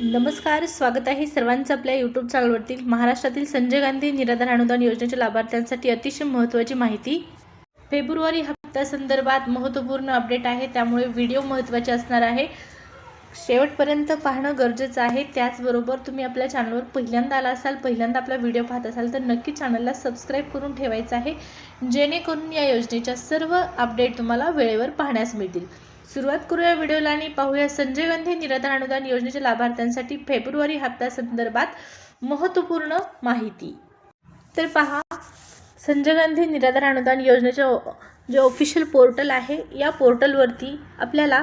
नमस्कार, स्वागत आहे सर्वांचं आपल्या यूट्यूब चॅनलवरती। महाराष्ट्रातील संजय गांधी निराधार अनुदान योजनेच्या लाभार्थ्यांसाठी अतिशय महत्त्वाची माहिती। फेब्रुवारी हप्त्यासंदर्भात महत्त्वपूर्ण अपडेट आहे, त्यामुळे व्हिडिओ महत्त्वाचे असणार आहे, शेवटपर्यंत पाहणं गरजेचं आहे। त्याचबरोबर तुम्ही आपल्या चॅनलवर पहिल्यांदा आला असाल, पहिल्यांदा आपला व्हिडिओ पाहत असाल तर नक्की चॅनलला सबस्क्राइब करून ठेवायचं आहे, जेणेकरून या योजनेच्या सर्व अपडेट तुम्हाला वेळेवर पाहण्यास मिळतील। सुरुवात करूया व्हिडिओला आणि पाहूया संजय गांधी निराधार अनुदान योजनेच्या लाभार्थ्यांसाठी फेब्रुवारी हप्त्यासंदर्भात महत्त्वपूर्ण माहिती। तर पहा, संजय गांधी निराधार अनुदान योजनेचे जे ऑफिशियल पोर्टल आहे, या पोर्टलवरती आपल्याला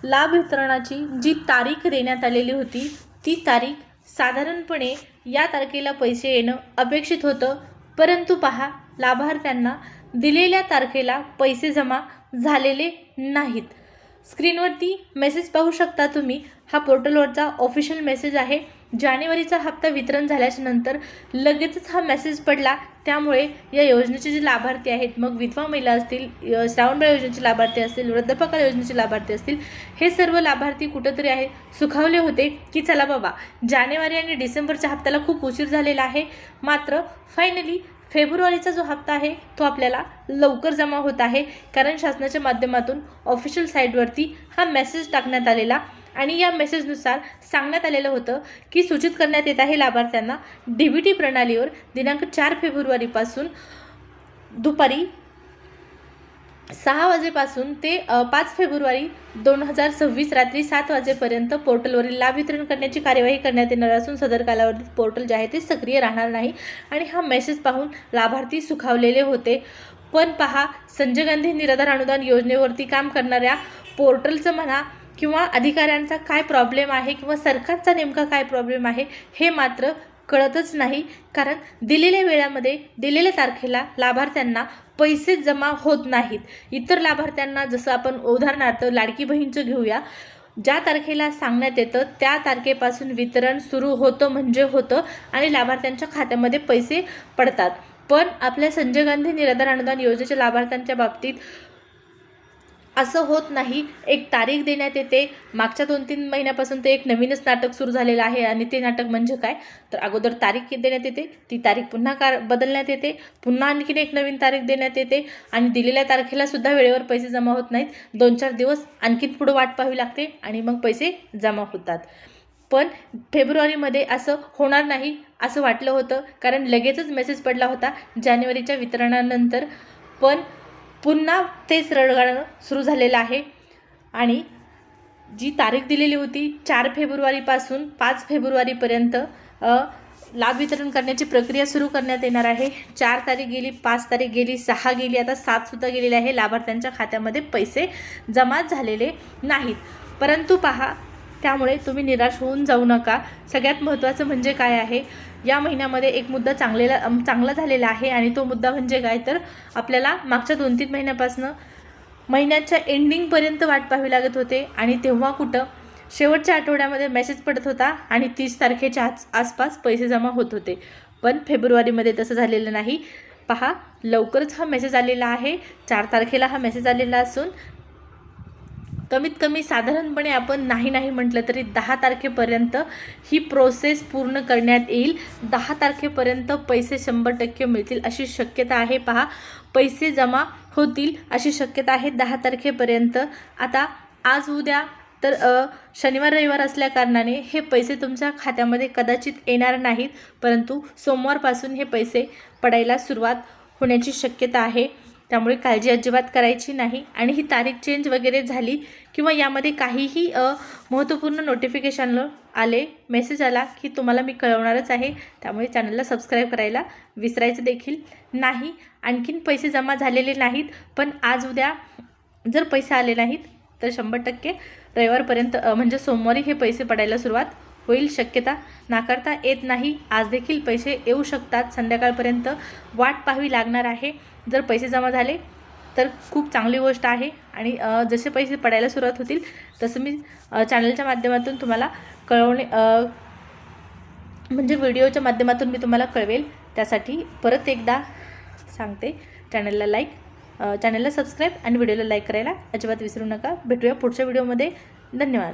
लाभ वितरणाची जी तारीख देण्यात आलेली होती, ती तारीख साधारणपणे या तारखेला पैसे येणं अपेक्षित होतं, परंतु पहा, लाभार्थ्यांना दिलेल्या तारखेला पैसे जमा झालेले नाहीत। स्क्रीनवरती मेसेज पाहू शकता तुम्ही, हा पोर्टलवरचा ऑफिशियल मेसेज आहे। जानेवारीचा हप्ता वितरण झाल्याच्या नंतर लगेचच हा मेसेज पडला, त्यामुळे या योजनेचे जे लाभार्थी आहेत, मग विधवा महिला असतील, श्रावणबाळ योजनेचे लाभार्थी असतील, वृद्धापकाळ योजनेचे लाभार्थी असतील, हे सर्व लाभार्थी कुठंतरी आहे सुखावले होते की चला बाबा, जानेवारी आणि डिसेंबरच्या हप्त्याला खूप उशीर झालेला आहे, मात्र फायनली फेब्रुवारीचा जो हप्ता आहे तो आपल्याला लवकर जमा होत आहे, कारण शासनाच्या माध्यमातून ऑफिशियल साईटवरती हा मेसेज टाकण्यात आलेला आणि या मेसेजनुसार सांगण्यात आलेलं होतं की सूचित करण्यात येत आहे लाभार्थ्यांना डीबीटी प्रणालीवर दिनांक 4 फेब्रुवारीपासून दुपारी 6 वाजेपासून ते 5 फेब्रुवारी 2026 रात्री 7 वाजेपर्यंत पोर्टलवरील लाभ वितरण करण्याची कार्यवाही करण्यात येणार असून सदर कालावधीत पोर्टल जे आहे ते सक्रिय राहणार नाही। आणि हा मेसेज पाहून लाभार्थी सुखावलेले होते। पण पहा, संजय गांधी निराधार अनुदान योजनेवरती काम करणाऱ्या पोर्टलचं म्हणा किंवा अधिकाऱ्यांचा काय प्रॉब्लेम आहे किंवा सरकारचा नेमका काय प्रॉब्लेम आहे, हे मात्र कळतच नाही, कारण दिलेल्या वेळामध्ये दिलेल्या तारखेला लाभार्थ्यांना पैसे जमा होत नाहीत। इतर लाभार्थ्यांना जसं आपण उदाहरणार्थ लाडकी बहीणचं घेऊया, ज्या तारखेला सांगण्यात येतं त्या तारखेपासून वितरण सुरू होतं म्हणजे होतं आणि लाभार्थ्यांच्या खात्यामध्ये पैसे पडतात। पण आपल्या संजय गांधी निराधार अनुदान योजनेच्या लाभार्थ्यांच्या बाबतीत असं होत नाही। एक तारीख देण्यात येते, मागच्या 2-3 महिन्यापासून ते एक नवीनच नाटक सुरू झालेलं आहे आणि ते नाटक म्हणजे काय, तर अगोदर तारीख देण्यात येते, ती तारीख पुन्हा बदलण्यात येते, पुन्हा आणखीन एक नवीन तारीख देण्यात येते आणि दिलेल्या तारखेला सुद्धा वेळेवर पैसे जमा होत नाहीत। 2-4 दिवस आणखीन पुढे वाट पाहावी लागते आणि मग पैसे जमा होतात। पण फेब्रुवारीमध्ये असं होणार नाही असं वाटलं होतं, कारण लगेचच मेसेज पडला होता जानेवारीच्या वितरणानंतर, पण पुन्हा तेच रडगाणं सुरू झालेलं आहे आणि जी तारीख दिलेली होती 4 फेब्रुवारीपासून 5 फेब्रुवारीपर्यंत लाभ वितरण करण्याची प्रक्रिया सुरू करण्यात येणार आहे। 4 तारीख गेली, 5 तारीख गेली, 6 गेली, आता 7 सुद्धा गेलेले आहे। लाभार्थ्यांच्या खात्यामध्ये पैसे जमा झालेले नाहीत, परंतु पहा, त्यामुळे तुम्ही निराश होऊन जाऊ नका। सगळ्यात महत्त्वाचं म्हणजे काय आहे, या महिन्यामध्ये एक मुद्दा चांगला झालेला आहे आणि तो मुद्दा म्हणजे काय, तर आपल्याला मागच्या 2-3 महिन्यापासून महिन्याच्या एंडिंगपर्यंत वाट पाहावी लागत होते आणि तेव्हा कुठं शेवटच्या आठवड्यामध्ये मेसेज पडत होता आणि 30 तारखेच्या आसपास पैसे जमा होत होते। पण फेब्रुवारीमध्ये तसं झालेलं नाही। पहा, लवकरच हा मेसेज आलेला आहे, 4 तारखेला हा मेसेज आलेला असून कमीत कमी साधारणपणे आपण नाही म्हटलं तरी 10 तारखेपर्यंत ही प्रोसेस पूर्ण करण्यात येईल। 10 तारखेपर्यंत पैसे 100% मिळतील अशी शक्यता आहे। पहा, पैसे जमा होतील अशी शक्यता आहे 10 तारखेपर्यंत। आता आज उद्या तर शनिवार रविवार असल्या कारणाने हे पैसे तुमच्या खात्यामध्ये कदाचित येणार नाहीत, परंतु सोमवारपासून हे पैसे पडायला सुरुवात होण्याची शक्यता आहे। त्यामुळे काळजी अजिबात करायची नाही आणि ही तारीख चेंज वगैरे झाली किंवा यामध्ये काहीही महत्त्वपूर्ण नोटिफिकेशन आले, मेसेज आला की तुम्हाला मी कळवणारच आहे। त्यामुळे चॅनलला सबस्क्राईब करायला विसरायचं देखील नाही। आणखीन पैसे जमा झालेले नाहीत, पण आज उद्या जर पैसे आले नाहीत तर 100% रविवारपर्यंत म्हणजे सोमवारी हे पैसे पडायला सुरुवात होईल। शक्यता नाकारता येत नाही, आज देखील पैसे येऊ शकतात, संध्याकाळपर्यंत वाट पाहावी लागणार आहे। जर पैसे जमा झाले तर खूप चांगली गोष्ट आहे आणि जसे पैसे पडायला सुरुवात होतील तसं मी चॅनलच्या माध्यमातून तुम्हाला म्हणजे व्हिडिओच्या माध्यमातून मी तुम्हाला कळवेल। त्यासाठी परत एकदा सांगते, चॅनलला सबस्क्राईब आणि व्हिडिओला लाईक करायला अजिबात विसरू नका। भेटूया पुढच्या व्हिडिओमध्ये। धन्यवाद।